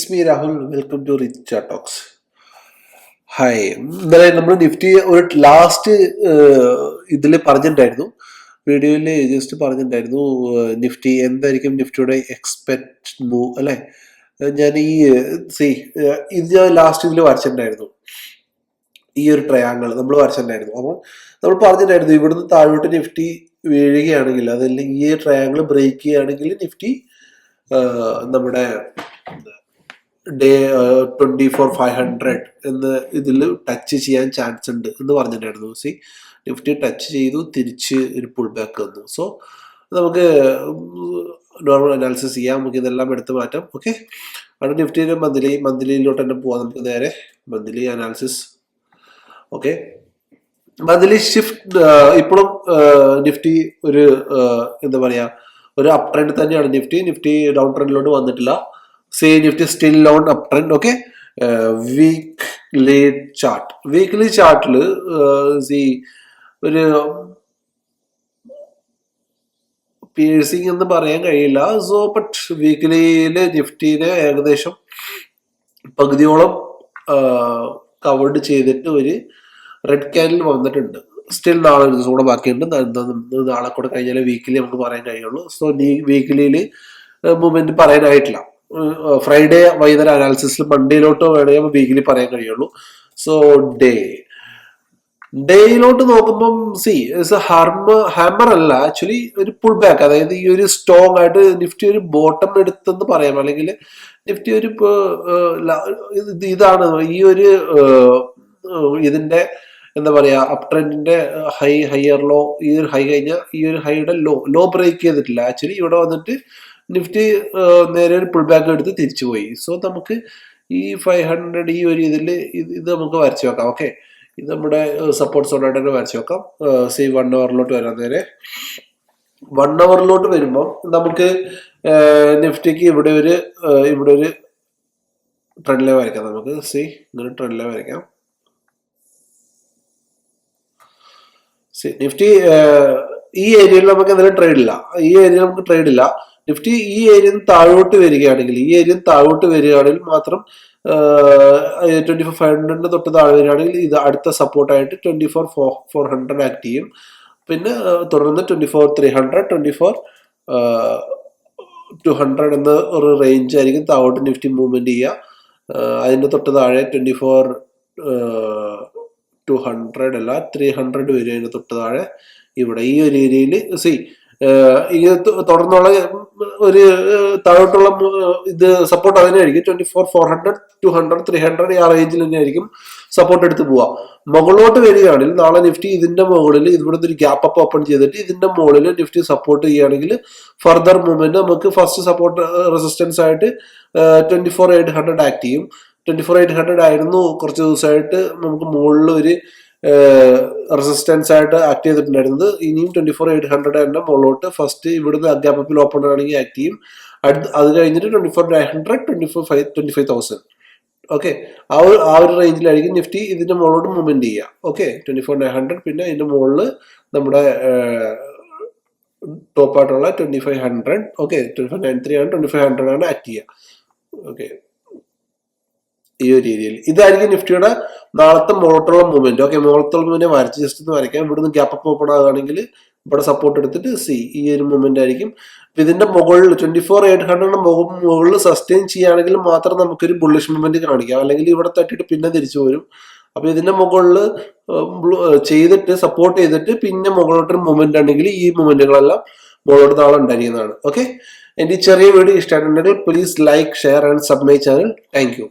It's me Rahul. Welcome to Richa Talks. Hi, ഇന്നലെ നമ്മൾ Nifty ഒരു ലാസ്റ്റ് ഇതിൽ പറഞ്ഞിട്ടുണ്ടായിരുന്നു, വീഡിയോയിൽ ജസ്റ്റ് പറഞ്ഞിട്ടുണ്ടായിരുന്നു നിഫ്റ്റി എന്തായിരിക്കും നിഫ്റ്റിയുടെ എക്സ്പെക്ട് മൂവ് അല്ലെ. ഞാൻ ഇത് ഞാൻ ലാസ്റ്റ് ഇതിൽ വരച്ചിട്ടുണ്ടായിരുന്നു, ഈ ഒരു ട്രയാങ്കിൾ നമ്മൾ വരച്ചിട്ടുണ്ടായിരുന്നു. അപ്പോൾ നമ്മൾ പറഞ്ഞിട്ടുണ്ടായിരുന്നു ഇവിടുന്ന് താഴോട്ട് നിഫ്റ്റി വീഴുകയാണെങ്കിൽ, അതല്ലെങ്കിൽ ഈ ട്രയാങ്കിൾ ബ്രേക്ക് ചെയ്യുകയാണെങ്കിൽ നിഫ്റ്റി നമ്മുടെ ഡേ 24,500 എന്ന് ഇതിൽ ടച്ച് ചെയ്യാൻ ചാൻസ് ഉണ്ട് എന്ന് പറഞ്ഞിട്ടുണ്ടായിരുന്നു. നിഫ്റ്റി ടച്ച് ചെയ്തു, തിരിച്ച് ഒരു പുൾ ബാക്ക് വന്നു. സോ നമുക്ക് നോർമൽ അനാലിസിസ് ചെയ്യാം, നമുക്ക് ഇതെല്ലാം എടുത്ത് മാറ്റാം. ഓക്കെ, അവിടെ നിഫ്റ്റിയുടെ മന്ത്ലിയിലോട്ട് തന്നെ പോവാം. നമുക്ക് നേരെ monthly analysis. Okay, monthly shift ഇപ്പോഴും നിഫ്റ്റി ഒരു എന്താ പറയാ, ഒരു അപ് ട്രെൻഡ് തന്നെയാണ്. നിഫ്റ്റി ഡൗൺ ട്രെൻഡിലോട്ട് വന്നിട്ടില്ല. Nifty still on uptrend. Okay, weekly chart. Weekly chart ഒരു പിയേഴ്സിംഗ് എന്ന് പറയാൻ കഴിയില്ല. സോ ബട്ട് വീക്ക്ലിയില് നിഫ്റ്റിനെ ഏകദേശം പകുതിയോളം കവേർഡ് ചെയ്തിട്ട് ഒരു റെഡ് ക്യാൻഡിൽ വന്നിട്ടുണ്ട്. സ്റ്റിൽ നാളെ ഒരു ദിവസം കൂടെ ബാക്കിയുണ്ട്. നാളെ കൂടെ കഴിഞ്ഞാൽ വീക്കിലി നമുക്ക് പറയാൻ കഴിയുള്ളൂ. സോ വീക്കിലിയിൽ മൂവ്മെന്റ് പറയാനായിട്ടില്ല. ഫ്രൈഡേ വൈകുന്നേരം അനാലിസിസിൽ മൺഡേയിലോട്ട് വേണമെങ്കിൽ വീക്കിലി പറയാൻ കഴിയുള്ളൂ. സോ ഡേയിലോട്ട് നോക്കുമ്പം ഹാമർ അല്ല, ആക്ച്വലി ഒരു പുൾ ബാക്ക്. അതായത് ഈ ഒരു സ്ട്രോങ് ആയിട്ട് നിഫ്റ്റി ഒരു ബോട്ടം എടുത്തെന്ന് പറയാം, അല്ലെങ്കിൽ നിഫ്റ്റി ഒരു ഇതാണ് ഈ ഒരു ഇതിന്റെ എന്താ പറയാ അപ് ട്രെൻഡിന്റെ ഹയർ ലോ. ഈ ഒരു ഹൈ കഴിഞ്ഞാൽ ഈ ഒരു ഹൈയുടെ ലോ ബ്രേക്ക് ചെയ്തിട്ടില്ല. ആക്ച്വലി ഇവിടെ വന്നിട്ട് നിഫ്റ്റി നേരെ ഒരു പുൾ ബാക്ക് എടുത്ത് തിരിച്ചു പോയി. സോ നമുക്ക് ഈ 500 ഈ ഒരു ഇതിൽ ഇത് നമുക്ക് വരച്ചു വെക്കാം. ഓക്കെ, ഇത് നമ്മുടെ സപ്പോർട്ട് സോണായിട്ട് തന്നെ വരച്ചു വെക്കാം. 1 അവറിലോട്ട് വരാം. നേരെ 1 അവറിലോട്ട് വരുമ്പോൾ നമുക്ക് നിഫ്റ്റിക്ക് ഇവിടെ ഒരു ട്രെൻഡ് ലൈൻ വരയ്ക്കാം. നമുക്ക് ഇങ്ങനെ ട്രെൻഡ് ലൈൻ വരയ്ക്കാം. നിഫ്റ്റി ഈ ഏരിയയിൽ നമുക്ക് എന്തെങ്കിലും ട്രേഡ് ഇല്ല. നിഫ്റ്റി ഈ ഏരിയയിൽ താഴോട്ട് വരികയാണെങ്കിൽ മാത്രം 24,500 തൊട്ട് താഴെ വരികയാണെങ്കിൽ ഇത് അടുത്ത സപ്പോർട്ടായിട്ട് 24,400 ആക്ട് ചെയ്യും. പിന്നെ തുടർന്ന് 24,300, 24,200 എന്ന ഒരു റേഞ്ച് ആയിരിക്കും താഴോട്ട് നിഫ്റ്റി മൂവ്മെന്റ് ചെയ്യുക. അതിന്റെ തൊട്ട് താഴെ 24,200 അല്ല 300 വരും. അതിന്റെ തൊട്ട് താഴെ ഇവിടെ ഈ ഒരു ഏരിയയിൽ ഈ തുടർന്നുള്ള ഒരു താഴോട്ടുള്ള ഇത് സപ്പോർട്ട് അതിനായിരിക്കും 24,400, 200, 300 ആ റേഞ്ചിൽ തന്നെയായിരിക്കും സപ്പോർട്ട് എടുത്ത് പോവാ. മുകളിലോട്ട് വരികയാണെങ്കിൽ നാളെ നിഫ്റ്റി ഇതിന്റെ മുകളിൽ ഇവിടുത്തെ ഒരു ഗ്യാപ്പ് അപ്പ് ഓപ്പൺ ചെയ്തിട്ട് ഇതിന്റെ മുകളിൽ നിഫ്റ്റി സപ്പോർട്ട് ചെയ്യുകയാണെങ്കിൽ ഫർദർ മൂവ്മെന്റ് നമുക്ക് ഫസ്റ്റ് സപ്പോർട്ട് റെസിസ്റ്റൻസ് ആയിട്ട് 24,800 ആക്ട് ചെയ്യും. 24,800 ആയിരുന്നു കുറച്ച് ദിവസമായിട്ട് നമുക്ക് മുകളിൽ ഒരു റെസിസ്റ്റൻസ് ആയിട്ട് ആക്ട് ചെയ്തിട്ടുണ്ടായിരുന്നത്. ഇനിയും 24,800 തന്നെ മുകളിലോട്ട് ഫസ്റ്റ് ഇവിടുന്ന് ഗ്യാപ്പ് അപ്പിൽ ഓപ്പൺ ആണെങ്കിൽ ആക്ട് ചെയ്യും. അത് കഴിഞ്ഞിട്ട് 24,900, 25,000. ഓക്കെ, ആ ഒരു റേഞ്ചിലായിരിക്കും നിഫ്റ്റി ഇതിന്റെ മുകളിലോട്ട് മൂവ്മെന്റ് ചെയ്യുക. ഓക്കെ, 24,900 പിന്നെ ഇതിന്റെ മുകളിൽ നമ്മുടെ ടോപ്പായിട്ടുള്ള 25,000. ഓക്കെ, 25,903 25,000 ആണ് ആക്ട് ചെയ്യുക. ഓക്കെ, ഈ ഒരു ഏരിയയിൽ ഇതായിരിക്കും നിഫ്റ്റിയുടെ നാളത്തെ മുകളിലോട്ടുള്ള മൂവ്മെന്റ്. ഓക്കെ, മുകളിലത്തുള്ള മൂവ്മെന്റ് വരച്ച് ജസ്റ്റ് ഒന്ന് വരയ്ക്കാം. ഇവിടുന്ന് ഗ്യാപ്പ് അപ്പ് ഓപ്പൺ ആകുകയാണെങ്കിൽ ഇവിടെ സപ്പോർട്ട് എടുത്തിട്ട് ഈ ഒരു മൂവ്മെന്റ് ആയിരിക്കും. ഇതിന്റെ മുകളിൽ 24,800 മുകളിൽ സസ്റ്റെയിൻ ചെയ്യുകയാണെങ്കിൽ മാത്രം നമുക്കൊരു ബുള്ളിഷ് മൂവ്മെന്റ് കാണിക്കാം, അല്ലെങ്കിൽ ഇവിടെ തട്ടിയിട്ട് പിന്നെ തിരിച്ചു വരും. അപ്പൊ ഇതിന്റെ മുകളിൽ ചെയ്തിട്ട് സപ്പോർട്ട് ചെയ്തിട്ട് പിന്നെ മുകളിലോട്ടൊരു മൂവ്മെന്റ് ഉണ്ടെങ്കിൽ ഈ മൂവ്മെന്റുകളെല്ലാം മുകളിലോട്ട് നാളെ ഉണ്ടായിരിക്കുന്നതാണ്. ഓക്കെ, എന്റെ ചെറിയ വീഡിയോ ഇഷ്ടമായിട്ടുണ്ടെങ്കിൽ please like, share and sub my channel. Thank you.